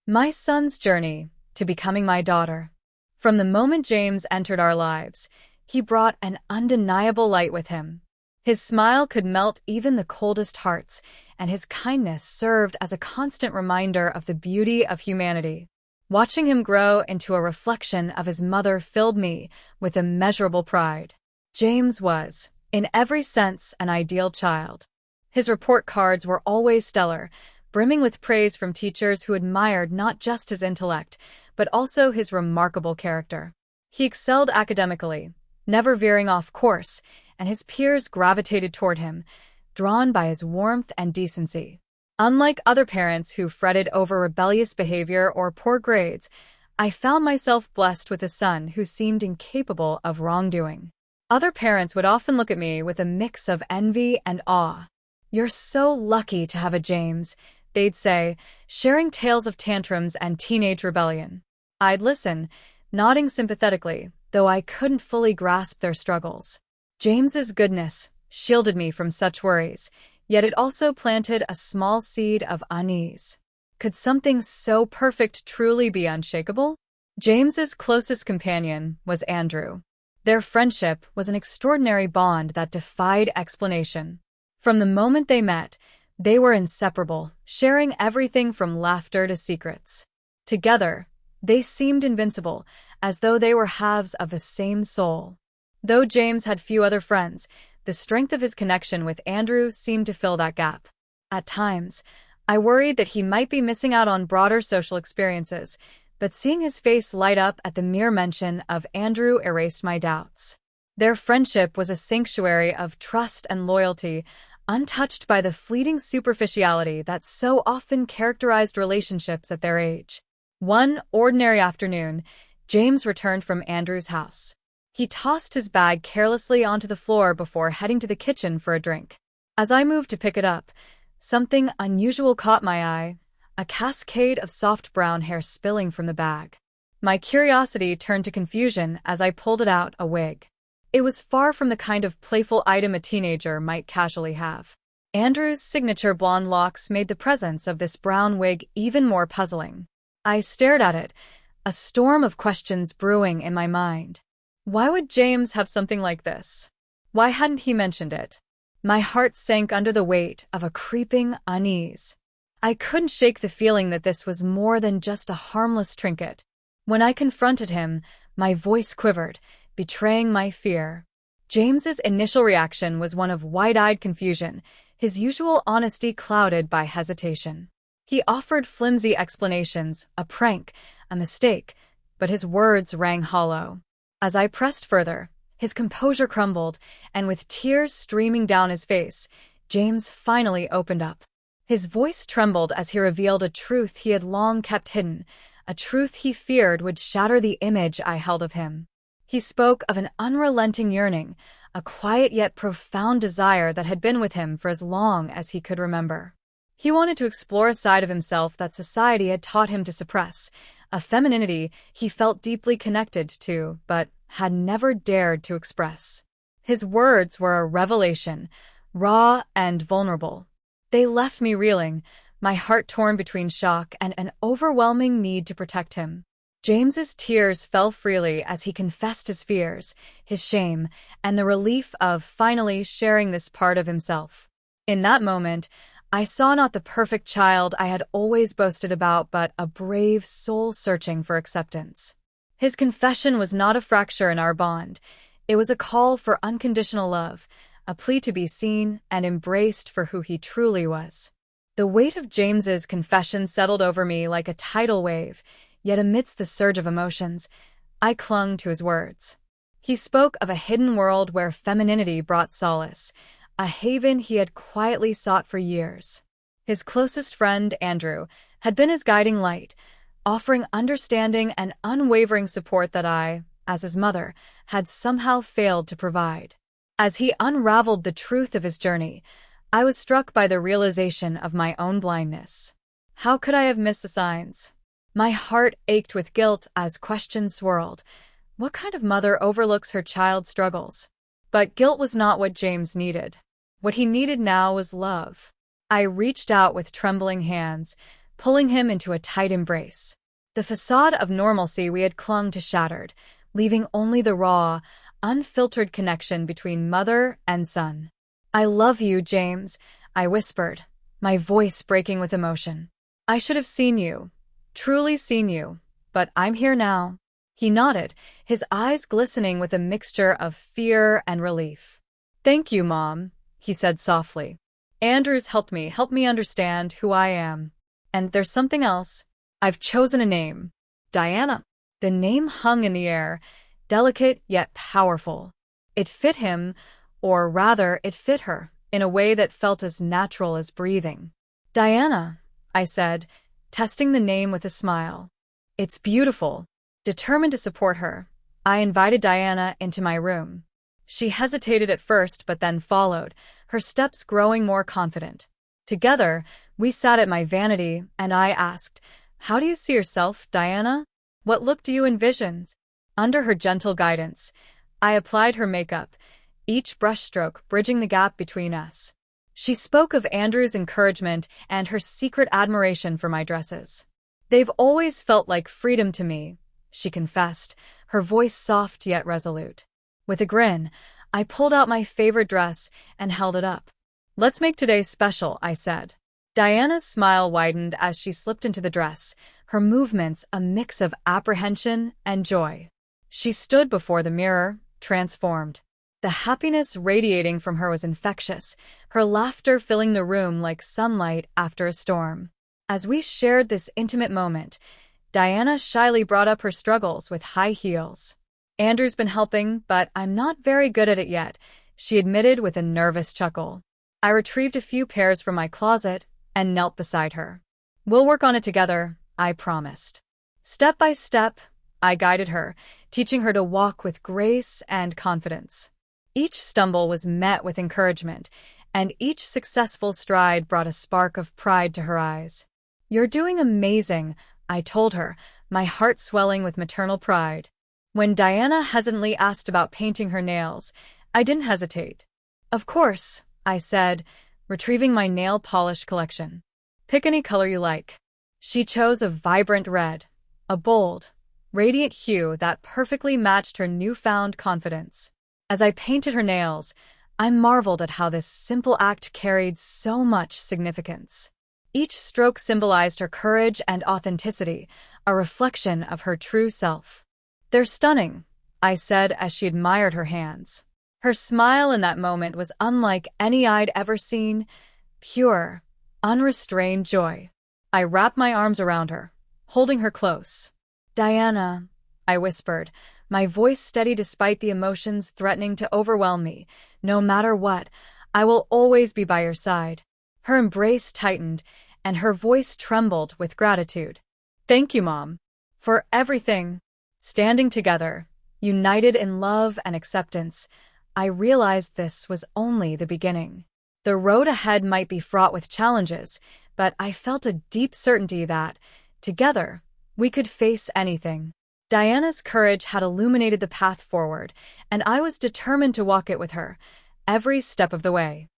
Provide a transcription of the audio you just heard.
My son's journey to becoming my daughter. From the moment James entered our lives, he brought an undeniable light with him. His smile could melt even the coldest hearts, and his kindness served as a constant reminder of the beauty of humanity. Watching him grow into a reflection of his mother filled me with immeasurable pride. James was, in every sense, an ideal child. His report cards were always stellar, brimming with praise from teachers who admired not just his intellect, but also his remarkable character. He excelled academically, never veering off course, and his peers gravitated toward him, drawn by his warmth and decency. Unlike other parents who fretted over rebellious behavior or poor grades, I found myself blessed with a son who seemed incapable of wrongdoing. Other parents would often look at me with a mix of envy and awe. "You're so lucky to have a James," they'd say, sharing tales of tantrums and teenage rebellion. I'd listen, nodding sympathetically, though I couldn't fully grasp their struggles. James's goodness shielded me from such worries, yet it also planted a small seed of unease. Could something so perfect truly be unshakable? James's closest companion was Andrew. Their friendship was an extraordinary bond that defied explanation. From the moment they met, they were inseparable, sharing everything from laughter to secrets. Together, they seemed invincible, as though they were halves of the same soul. Though James had few other friends, the strength of his connection with Andrew seemed to fill that gap. At times, I worried that he might be missing out on broader social experiences, but seeing his face light up at the mere mention of Andrew erased my doubts. Their friendship was a sanctuary of trust and loyalty, untouched by the fleeting superficiality that so often characterized relationships at their age. One ordinary afternoon, James returned from Andrew's house. He tossed his bag carelessly onto the floor before heading to the kitchen for a drink. As I moved to pick it up, something unusual caught my eye, a cascade of soft brown hair spilling from the bag. My curiosity turned to confusion as I pulled it out, a wig. It was far from the kind of playful item a teenager might casually have. Andrew's signature blonde locks made the presence of this brown wig even more puzzling. I stared at it, a storm of questions brewing in my mind. Why would James have something like this? Why hadn't he mentioned it? My heart sank under the weight of a creeping unease. I couldn't shake the feeling that this was more than just a harmless trinket. When I confronted him, my voice quivered, betraying my fear. James's initial reaction was one of wide-eyed confusion, his usual honesty clouded by hesitation. He offered flimsy explanations, a prank, a mistake, but his words rang hollow. As I pressed further, his composure crumbled, and with tears streaming down his face, James finally opened up. His voice trembled as he revealed a truth he had long kept hidden, a truth he feared would shatter the image I held of him. He spoke of an unrelenting yearning, a quiet yet profound desire that had been with him for as long as he could remember. He wanted to explore a side of himself that society had taught him to suppress, a femininity he felt deeply connected to, but had never dared to express. His words were a revelation, raw and vulnerable. They left me reeling, my heart torn between shock and an overwhelming need to protect him. James's tears fell freely as he confessed his fears, his shame, and the relief of finally sharing this part of himself. In that moment, I saw not the perfect child I had always boasted about, but a brave soul searching for acceptance. His confession was not a fracture in our bond. It was a call for unconditional love, a plea to be seen and embraced for who he truly was. The weight of James's confession settled over me like a tidal wave, yet amidst the surge of emotions, I clung to his words. He spoke of a hidden world where femininity brought solace, a haven he had quietly sought for years. His closest friend, Andrew, had been his guiding light, offering understanding and unwavering support that I, as his mother, had somehow failed to provide. As he unraveled the truth of his journey, I was struck by the realization of my own blindness. How could I have missed the signs? My heart ached with guilt as questions swirled. What kind of mother overlooks her child's struggles? But guilt was not what James needed. What he needed now was love. I reached out with trembling hands, pulling him into a tight embrace. The facade of normalcy we had clung to shattered, leaving only the raw, unfiltered connection between mother and son. "I love you, James," I whispered, my voice breaking with emotion. "I should have seen you, truly seen you, but I'm here now." He nodded, his eyes glistening with a mixture of fear and relief. "Thank you, Mom," he said softly. "Andrew's helped me understand who I am. And there's something else. I've chosen a name. Diana." The name hung in the air, delicate yet powerful. It fit him, or rather, it fit her, in a way that felt as natural as breathing. "Diana," I said, testing the name with a smile. "It's beautiful." Determined to support her, I invited Diana into my room. She hesitated at first but then followed, her steps growing more confident. Together, we sat at my vanity, and I asked, "How do you see yourself, Diana? What look do you envision?" Under her gentle guidance, I applied her makeup, each brushstroke bridging the gap between us. She spoke of Andrew's encouragement and her secret admiration for my dresses. "They've always felt like freedom to me," she confessed, her voice soft yet resolute. With a grin, I pulled out my favorite dress and held it up. "Let's make today special," I said. Diana's smile widened as she slipped into the dress, her movements a mix of apprehension and joy. She stood before the mirror, transformed. The happiness radiating from her was infectious, her laughter filling the room like sunlight after a storm. As we shared this intimate moment, Diana shyly brought up her struggles with high heels. "Andrew's been helping, but I'm not very good at it yet," she admitted with a nervous chuckle. I retrieved a few pairs from my closet and knelt beside her. "We'll work on it together," I promised. Step by step, I guided her, teaching her to walk with grace and confidence. Each stumble was met with encouragement, and each successful stride brought a spark of pride to her eyes. "You're doing amazing," I told her, my heart swelling with maternal pride. When Diana hesitantly asked about painting her nails, I didn't hesitate. "Of course," I said, retrieving my nail polish collection. "Pick any color you like." She chose a vibrant red, a bold, radiant hue that perfectly matched her newfound confidence. As I painted her nails, I marveled at how this simple act carried so much significance. Each stroke symbolized her courage and authenticity, a reflection of her true self. "They're stunning," I said as she admired her hands. Her smile in that moment was unlike any I'd ever seen, pure, unrestrained joy. I wrapped my arms around her, holding her close. "Diana," I whispered, my voice steady despite the emotions threatening to overwhelm me. "No matter what, I will always be by your side." Her embrace tightened, and her voice trembled with gratitude. "Thank you, Mom, for everything." Standing together, united in love and acceptance, I realized this was only the beginning. The road ahead might be fraught with challenges, but I felt a deep certainty that, together, we could face anything. Diana's courage had illuminated the path forward, and I was determined to walk it with her, every step of the way.